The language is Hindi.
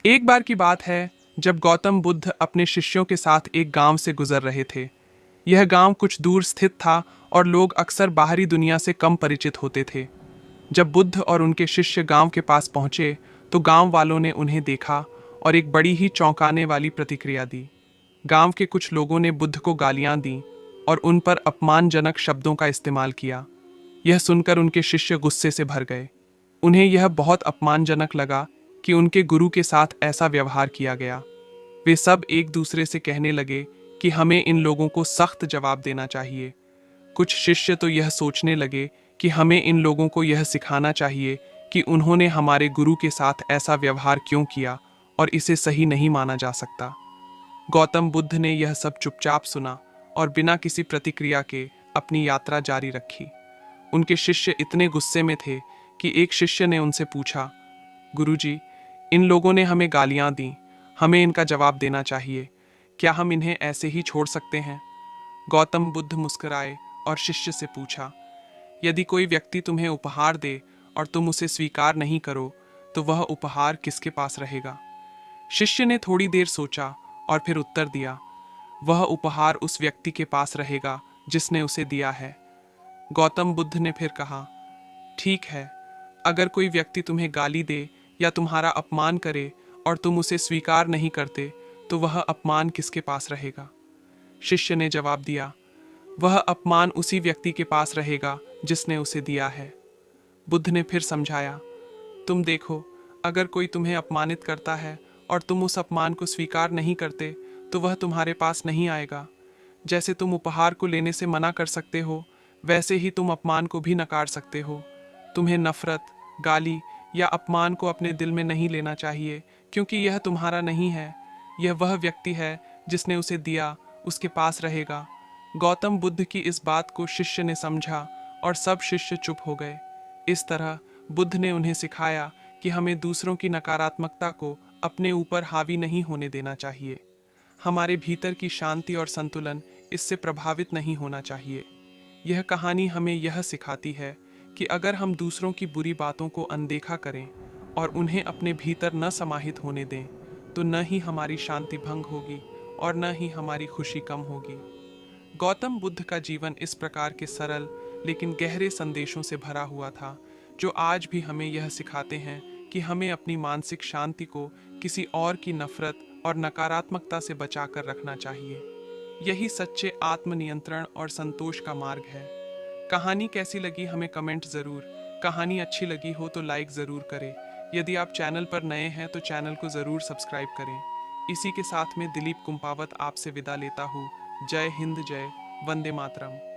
एक बार की बात है जब गौतम बुद्ध अपने शिष्यों के साथ एक गांव से गुजर रहे थे। यह गांव कुछ दूर स्थित था और लोग अक्सर बाहरी दुनिया से कम परिचित होते थे। जब बुद्ध और उनके शिष्य गांव के पास पहुंचे तो गांव वालों ने उन्हें देखा और एक बड़ी ही चौंकाने वाली प्रतिक्रिया दी। गांव के कुछ लोगों ने बुद्ध को गालियां दी और उन पर अपमानजनक शब्दों का इस्तेमाल किया। यह सुनकर उनके शिष्य गुस्से से भर गए। उन्हें यह बहुत अपमानजनक लगा कि उनके गुरु के साथ ऐसा व्यवहार किया गया। वे सब एक दूसरे से कहने लगे कि हमें इन लोगों को सख्त जवाब देना चाहिए। कुछ शिष्य तो यह सोचने लगे कि हमें इन लोगों को यह सिखाना चाहिए कि उन्होंने हमारे गुरु के साथ ऐसा व्यवहार क्यों किया और इसे सही नहीं माना जा सकता। गौतम बुद्ध ने यह सब चुपचाप सुना और बिना किसी प्रतिक्रिया के अपनी यात्रा जारी रखी। उनके शिष्य इतने गुस्से में थे कि एक शिष्य ने उनसे पूछा, गुरुजी, इन लोगों ने हमें गालियां दी, हमें इनका जवाब देना चाहिए। क्या हम इन्हें ऐसे ही छोड़ सकते हैं? गौतम बुद्ध मुस्कुराए और शिष्य से पूछा, यदि कोई व्यक्ति तुम्हें उपहार दे और तुम उसे स्वीकार नहीं करो तो वह उपहार किसके पास रहेगा? शिष्य ने थोड़ी देर सोचा और फिर उत्तर दिया, वह उपहार उस व्यक्ति के पास रहेगा जिसने उसे दिया है। गौतम बुद्ध ने फिर कहा, ठीक है, अगर कोई व्यक्ति तुम्हें गाली दे या तुम्हारा अपमान करे और तुम उसे स्वीकार नहीं करते तो वह अपमान किसके पास रहेगा? शिष्य ने जवाब दिया, वह अपमान उसी व्यक्ति के पास रहेगा जिसने उसे दिया है। बुद्ध ने फिर समझाया, तुम देखो, अगर कोई तुम्हें अपमानित करता है और तुम उस अपमान को स्वीकार नहीं करते तो वह तुम्हारे पास नहीं आएगा। जैसे तुम उपहार को लेने से मना कर सकते हो, वैसे ही तुम अपमान को भी नकार सकते हो। तुम्हें नफरत, गाली या अपमान को अपने दिल में नहीं लेना चाहिए, क्योंकि यह तुम्हारा नहीं है। यह वह व्यक्ति है जिसने उसे दिया, उसके पास रहेगा। गौतम बुद्ध की इस बात को शिष्य ने समझा और सब शिष्य चुप हो गए। इस तरह बुद्ध ने उन्हें सिखाया कि हमें दूसरों की नकारात्मकता को अपने ऊपर हावी नहीं होने देना चाहिए। हमारे भीतर की शांति और संतुलन इससे प्रभावित नहीं होना चाहिए। यह कहानी हमें यह सिखाती है कि अगर हम दूसरों की बुरी बातों को अनदेखा करें और उन्हें अपने भीतर न समाहित होने दें तो न ही हमारी शांति भंग होगी और न ही हमारी खुशी कम होगी। गौतम बुद्ध का जीवन इस प्रकार के सरल लेकिन गहरे संदेशों से भरा हुआ था, जो आज भी हमें यह सिखाते हैं कि हमें अपनी मानसिक शांति को किसी और की नफरत और नकारात्मकता से बचाकर रखना चाहिए। यही सच्चे आत्मनियंत्रण और संतोष का मार्ग है। कहानी कैसी लगी हमें कमेंट ज़रूर। कहानी अच्छी लगी हो तो लाइक ज़रूर करें। यदि आप चैनल पर नए हैं तो चैनल को ज़रूर सब्सक्राइब करें। इसी के साथ में दिलीप कुंपावत आपसे विदा लेता हूँ। जय हिंद, जय वंदे मातरम।